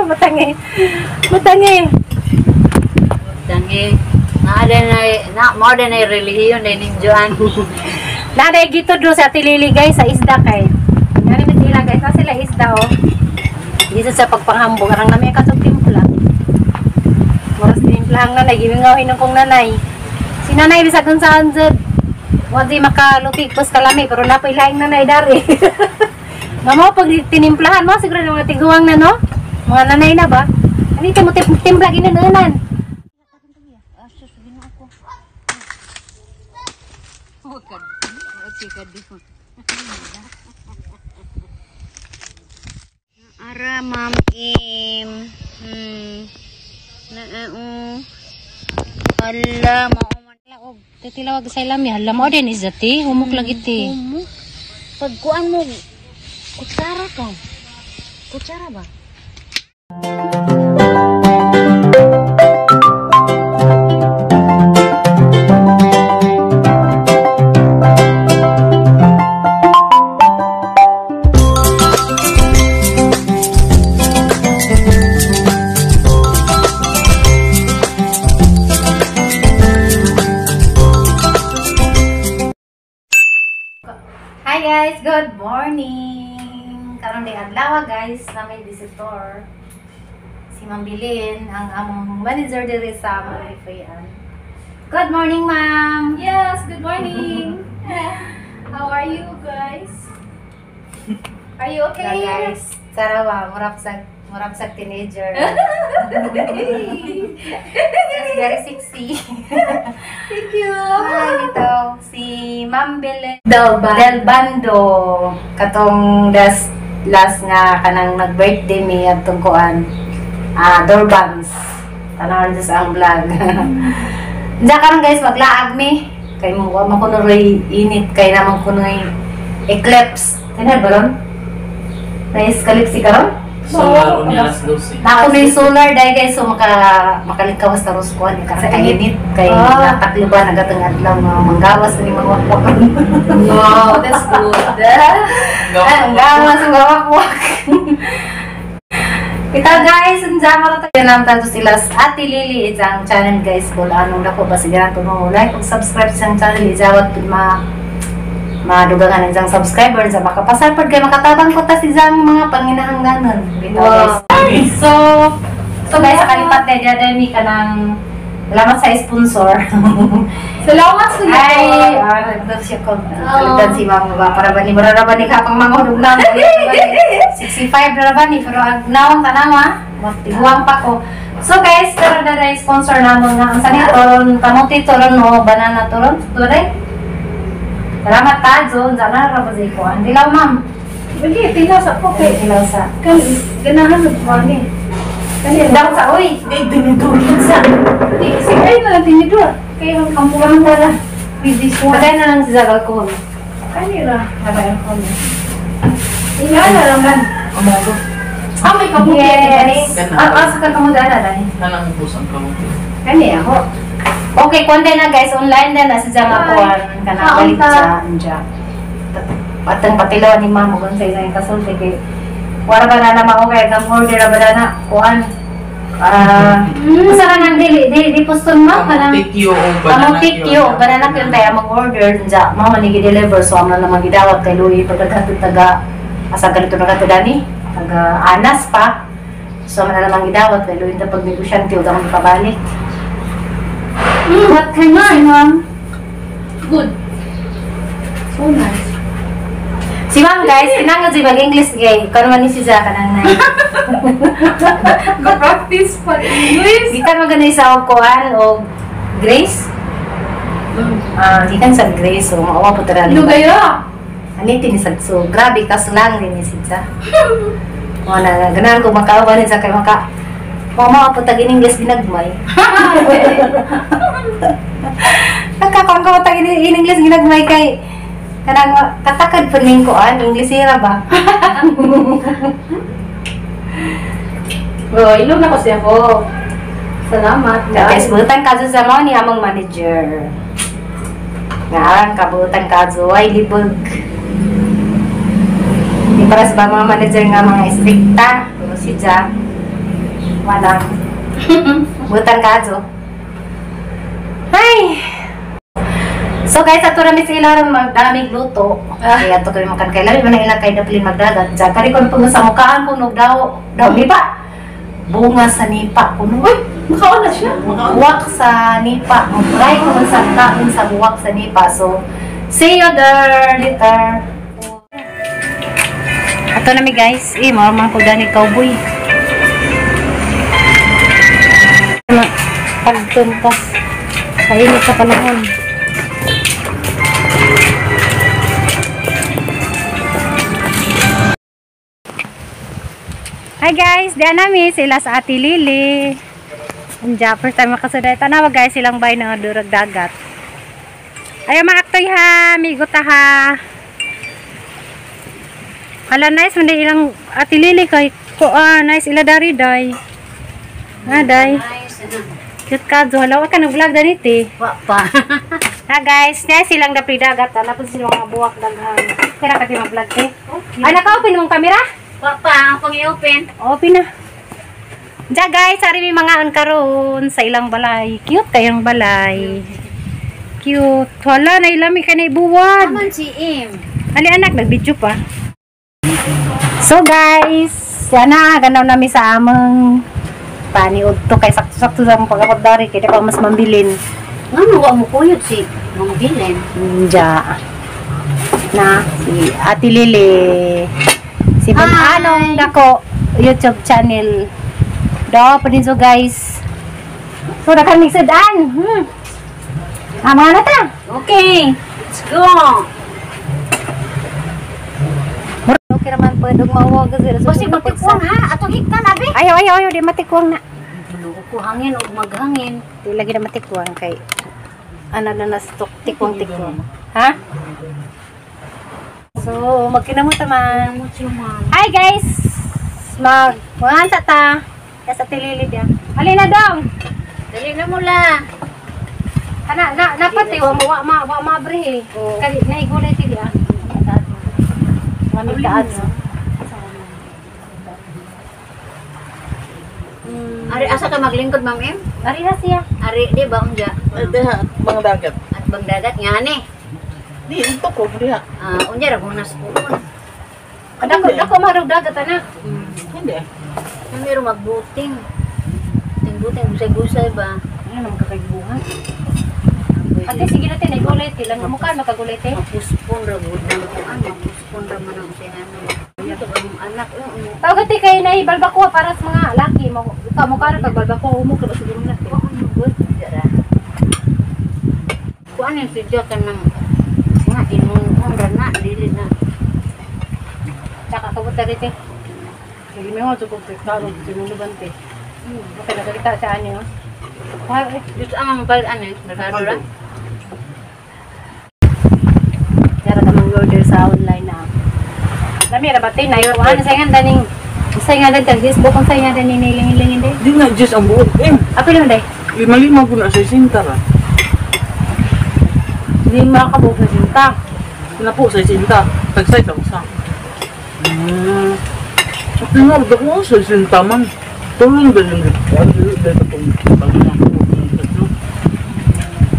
Matangi. Matangi. Tangi. More than a religion na ninjuan. Nanay gito do sa Tilili guys sa isda kay. Ngani na sila guys, na sila isda oh. Dito sa pagpanghambog arang nami kasog timpla. Moras timplahan na nagingawin ng kong nanay. Si nanay bisag kun saan jud. Wa di makalupig pos kalami pero napoy laing nanay dari. Mamo pag tinimplahan mo siguro mga tiguang na no. Mga nanay na ba? Ani mo timpla ginunan. Ara Ma'am Im. Hala mo titilawag sa ilam ya. Hala mo din izati, humok lagi ti. Pagkuan mo kutsara ka. Kutsara ba? Hi guys, good morning. Karon day adlaw guys, na may visitor. Si Ma'am Bilin, ang among manager diri sa Marifayan. Good morning, Ma'am. Yes, good morning. How are you guys? Are you okay? Yeah, guys, sarawa, murag sa teenager. Very sexy. Thank you. Hi, ito si Ma'am Bilin Del Bando. Katong last nga kanang nag-birthday mi atong kuan. Doorbangs. Tanaw sa ang vlog. Diyan karon guys maglaag mi. Kay mo makunoy init kay namang kunoy eclipse. Ano ba ron? Nice calypse karon? Solar unya alas 12. Ako may solar dahil guys, so makalikawas na roskuan kasi kainit kay natakliban nagatang adlaw mga manggawas ni mga wakwak. Wow, that's good. Ang gawas ng wakwak. Kita guys, unjama ra tayo nam tanto sila sa Ate Lily isang channel guys kung anong nako ba sigara to mo like ug subscribe sa channel ijawat pud madugangan ang subscriber sa makapasar pod kay makatabang ko ta siyang mga panginahanglanon. Wow. Guys. So guys, sa kalipat na diyan mi kanang salamat sa sponsor. Salamat sa iyo. Ay, nagdaf siya ko. Kalitan si Ma'am ba para ba ni mararabani ka pang mga hudugnan. 65 na ba ni pero nawang tanawa, magtiguang pa ko. So guys, tara na sponsor namon nga ang sanay toron kamuti toron no banana toron. Tuloy. Salamat tajo, sana ra ba say ko. Dilaw ma'am. Bagi tilaw sa ko kay Dilaw sa. kan ganahan ng morning. Kani daw sa oy. Ay dinidulin sa. Di sige na dinidul. Kay ang kampuhan wala. With this one. Patay na lang si Zagal ko. Kanira. Patay ko. Ingana naman. Amogo. May kabuti. Yes. Sa ka mo dala dali. Kanang pusang kamuti. Kani ako. Okay, konti na guys, online na na sa Jama Kuan. Kanang balik sa Anja. Patang patilaw ni Mamo kung sa isang kasulti kay wala ba na naman ako kaya kang order na ba na Kuan. Masarang ang di poston mo kanang Tikyo o among tikyo, banana yun tayo mag-order dyan, mama nigi-deliver, so amang naman gidawat kay Louie, pagkatapos taga, asa ganito na katadani, taga Anas pa, so amang naman gidawat kay Louie, na pag-negosyante, huwag akong ipabalik. What can you say, ma'am? Good. So nice. Si ma'am guys, kinangod si mag-English gay, kung naman ni si Zaka nang nai. Go-practice pa English. Di ka maganda sa Kuan o Grace? Di kan sa Grace, so maawa po tara rin. Lugaya. Anitin ni so grabe kas lang din ni Sidsa. Mo na ganahan ko makawa ni sa kay maka. Mama po tag in English ginagmay. Nakakangko tag in English ginagmay kay kanang katakad po ning kuan Englishera ba? Oh, ilog na kasi ako. Salamat. Guys, butan kaso sa mo ni among manager. Nga kabutan kaso ay libog. Para sa mga manager nga mga strikta, pero si Ja, wala. Butan ka, Jo. Ay! So guys, ato rami sa ilaran magdamig luto. Kaya ato kami makan kay labi man ilang kay daplin magdagat. Ja kari kon pag sa mukhaan ko nog daw nipa. Bunga sa nipa kuno. Uy, makaon na siya. Buwak sa nipa. Try ko man sa kain sa buwak sa nipa. So, see you there later. Ato na mi guys. Marman ko dani cowboy. Pagtuntas. Kainit sa panahon. Hi guys, diyan namin sila sa Ate Lily. First time makasunod. Tanawa guys, silang bay na durag dagat. Ayaw mga aktoy ha, migot ha. Hala nice, mandi ilang Ate Lily kay nice ila dari day. Day. Cute ka, hala ka nag-vlog daniti. Papa. Ha guys, nice silang dapri dagat. Tapos silang mga buwak daghan. Kaya ka mag-vlog eh. Ay, naka-open mong kamera? Papa, ang pang-i-open. Open na. Diyan guys, sari may mga karon sa ilang balay. Cute kayang balay. Cute. Wala, nailami ka na ibuwad. Naman si Im. Ali anak, nag-video pa. So guys, yan na, ganaw namin sa amang paniod to. Kay sakto-sakto sa mga pagkakot-dari. Kaya ko mas mambilin. Ano wa mo kuyot si Mang Bilen? Diyan. Na, si Ate Lily. Si Anong Dako YouTube channel. Do, pa din so guys. So, nakamigsadaan. Mga na ta. Okay, let's go. Okay naman po, dog mawag kasi. Basi matikuang ha, atong hikta na be. Ayaw, di matikuang na. Ko hangin o maghangin. Di lagi na matikuang kay ano na stok tikwang. Ha? So, magkinamot naman. Hi guys! Mag-ansa ta. Sa tililid yan. Halina daw! Dali na mula. Napati, wa mabre eh. Kali, naigulay tili ah. Mamig kaad. Ari asa ka maglingkod, Ma'am Em? Ari na siya. Ari di ba unja? Mga dagat. At bang dagat nga ni. Di, ito ko, diha. Unja ra kung naspuon. Ako marog dagat anak. Hindi. Meron magbuting. Buting gusay-gusay ba? Ano naman kakaibuhan? Ate, sige natin, naigulay tili. Lang mukha, makagulay tili. Mapuspon ra gud nang kuan, mapuspon ra man ang sinano. Ito ang anak Tawag ati kay na balbakuha para sa mga laki. Ikaw mo karon pag balbakuha mo ka ba siguro na. Kuan yung sidya ka ng nga inunong ra na, dili na. Tsaka kabot dito. Sige mo nga sugod karo sinuluban te. Okay na salita sa ano. Dito ang pag nagkado ra. Yara ka mang order sa online na. Dami ra batay na yung ano sa nga daning sa nga daning Facebook kung sa nga daning nilingin din. Di na, just ang buod. Ako lang day. 5-5 ko na sa sinta ra. Hindi makakabog sa sinta. Na po sa sinta. Tagsay sa usa. At tinawag ako sa sinta man. Tulong ba yung gitkuan? Dito pong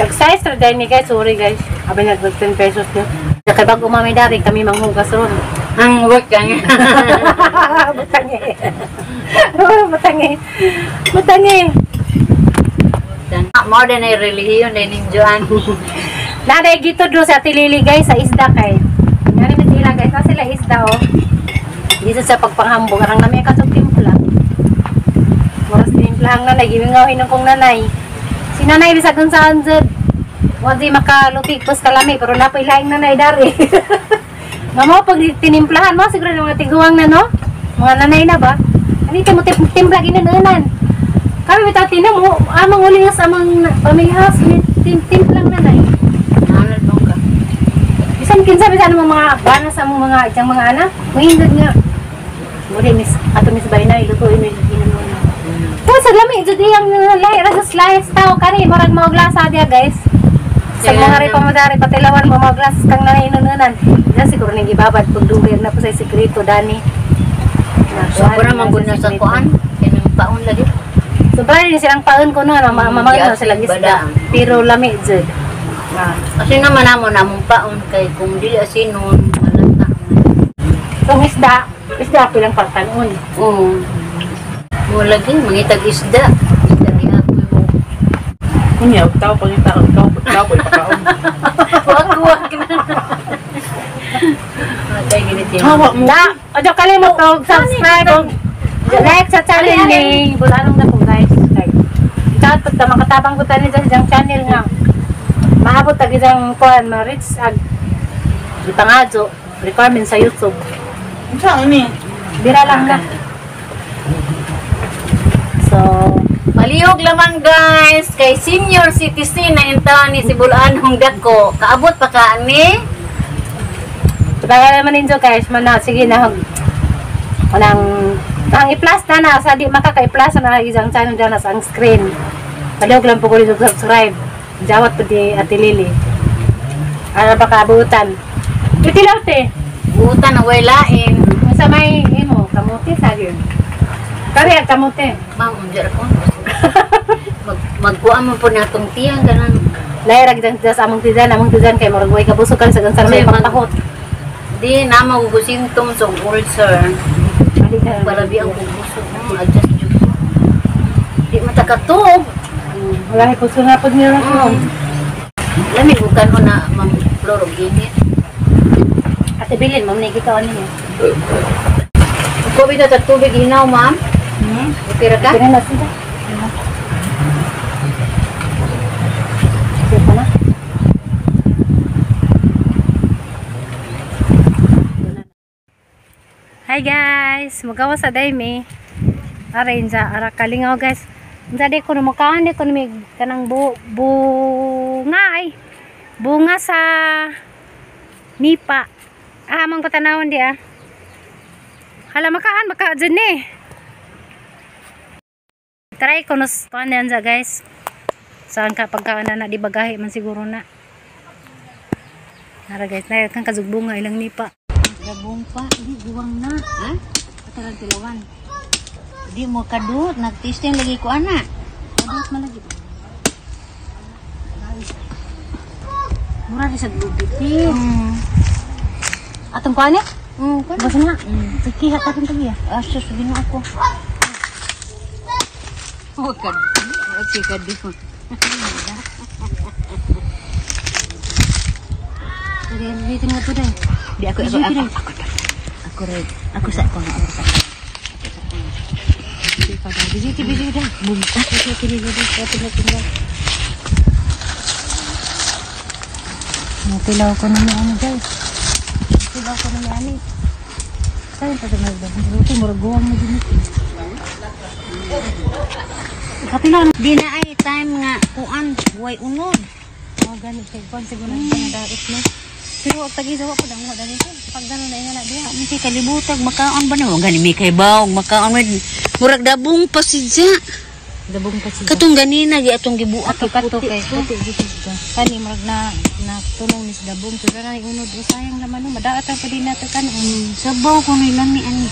Tag-size ra dahil ni guys. Sorry guys. Abay nag-10 pesos nyo. Kaya bago mamidari kami manghugas ron. Ang work ka nga. Butangi. More than ay relihiyon na ninjuan. Naday gito do sa Ate Lily guys sa isda kay. Ngani mit sila guys, na sila isda oh. Dito sa pagpanghambog arang nami ka timpla. Moras timplang na nagimingawin ng kong nanay. Si nanay bisag kun saan jud. Wa di makalutik pos kalami pero napoy laing nanay dari. Nga mo pag tinimplahan mo siguro mga tiguang na no. Mga nanay na ba? Ani mo timpla ginanunan. Kami bitaw tinam mo amang ulingas amang pamilya timplang nanay. Bisan kinsa bisan mga bana sa mga itang mga anak, mahindad nga. Muli mis ato mis bay na ilutuin mi ginanon. Sa lami jud iyang lay ra sa slice tao kani murag mao glasa dia guys. Sa mga rin pamadari, patilawan mo mga glasses kang nanainununan. Diyan siguro nang ibabad pag dugay na po sa sekreto, Dani. Sobra manggod na sa kuan. Kanang paon lagi. Sobra rin silang paon ko noon, mamamagin na silang isda. Pero lami dyan. Kasi naman namong paon kay kung dili asinon malata. So isda pilang pagtanon. Oo. Mo lagi mangitag isda. Isda di ako mo. Kunya, tao pangita ka, ikaw ko ipakaon. Wag na. Kay ginit yun. Hawa mo. Na, ojo kalimot ko subscribe og like sa channel ni Bulanong na po guys. Chat pag makatabang ko tani sa isang channel nga. Maabot tag isang kuan ma-reach ag ipangadyo requirement sa YouTube. Saan ni? Bira lang na. So, Palihog laman guys kay senior citizen na intaw ni si Bulanong dako. Kaabot pa ka ni? kaya naman ninyo guys, mana sige na ang i-plus na sa di makaka-i-plus na isang channel dyan sa ang screen. Palihog lang po ko rin subscribe. Jawat po di Ate Lily. Ano ba kaabutan? Itilaw te. Butan na way lain. Sa may imo, kamuti sa yun. Kari ang kamuti. Ma'am, unjar ko. Magkuha mo po natong tiyang ganang. Lairag dyan sa among tidan kay maragway kabusukan sa gansar may pangtahot. Di na magugusintom sa ulcer. Balabi ang bubusog mo. Adjust yun. Di matakatog. Wala ko sunapod niyo lang. Lami bukan mo na mamplorog init. Ate Bilin, mamnigi ka niya. Kung bita sa tubig inaw, ma'am? Upira ka? Kaya na sila. Siya pa na. Hi guys, magawa sa daimi. Arrange ara kalingaw guys. Jadi ko mo kaan ko mi kanang bunga ay. Bunga sa nipa. Mang patanawon di ah. Hala makaan maka dyan eh. Try ko nos kuan yan guys. Saan ka pagkaan na di bagahe man siguro na. Ara guys, na kan kazugbunga ilang nipa. Gabong pa, di guwang na. Ha? Katalang tilawan. Di mo kadut, nag-testing lagi ko anak. Kadut man lagi. Mura rin sa glubit eh. Atong kuan eh? Basta nga. Kihat natin tabi ah. Asa sabihin mo ako. Oh, kadut. Okay, kadut. Dito nga po dahil. Di ako red. Ako sa ako nga. Busy dah. Bumpa. Tilaw ko na ano guys. Tilaw ko na ani. Saan pa sa magda? Ito muragawang mo din. Katilan. Di na ay time nga kuan, way unod. Oh, ganit kay kuan siguro na daot no. Pero wag tagi daw po dang mo dali ko. Pag gano'n na ina na diha. Miti kalibutag makaon ba na? Gani mi kay bawog makaon med. Murag dabong pa sidya. Dabong kasi. Katong ganina gi atong gibuat Kato kay puti. Kani marag na tunong ni sa dabong. Pero na unod sayang naman no. Madaat pa din nato kan. Sabaw ko ni lami ani.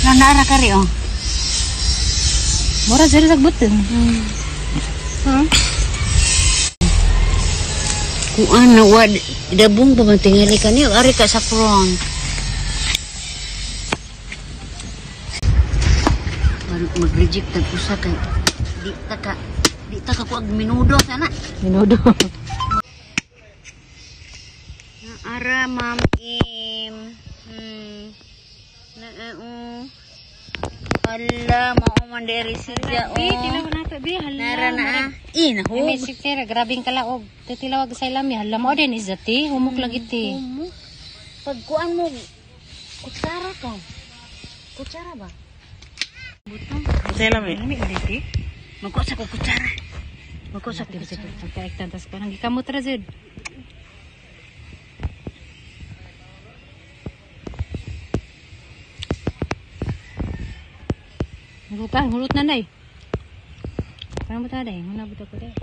Nanaara ka ri oh. Mura jere sagbuteng. Kuan na wad dabong pa man tingali kani ari ka sa front. Mag-reject tag usa kay di ta ka kuag minudo sana. Minudo. Ara ma'am im. Ala mao man diri siya oh. Tilaw na to bi hala. Nara na. May sikera grabing kalaog. Titilawag sa ilami hala mo din izati humok lagi ti. Pagkuan mo kutsara ka. Kutsara ba? Butang. Sela mi. Lami diti. Magko sa ko kutsara. Magko sa ti sa kaektan tas kanang gikamot ra jud. Hulot na day. Parang buta day, muna buta ko day.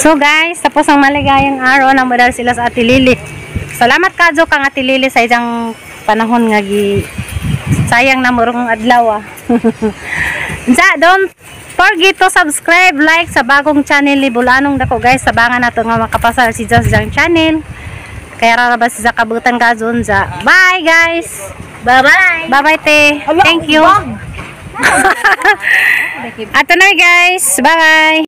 So guys, tapos ang maligayang araw na modal sila sa Ate Lily. Salamat kadyo kang Ate Lily sa isang panahon nga sayang na murong adlaw ah. Don't forget to subscribe, like sa bagong channel ni Bulanong Dako guys. Sabangan nato nga makapasal si Just Jang channel. Kaya rarabas sa kabutan kadyon za. Bye guys. Bye-bye! Bye-bye te. Thank you. Ato na guys. Bye.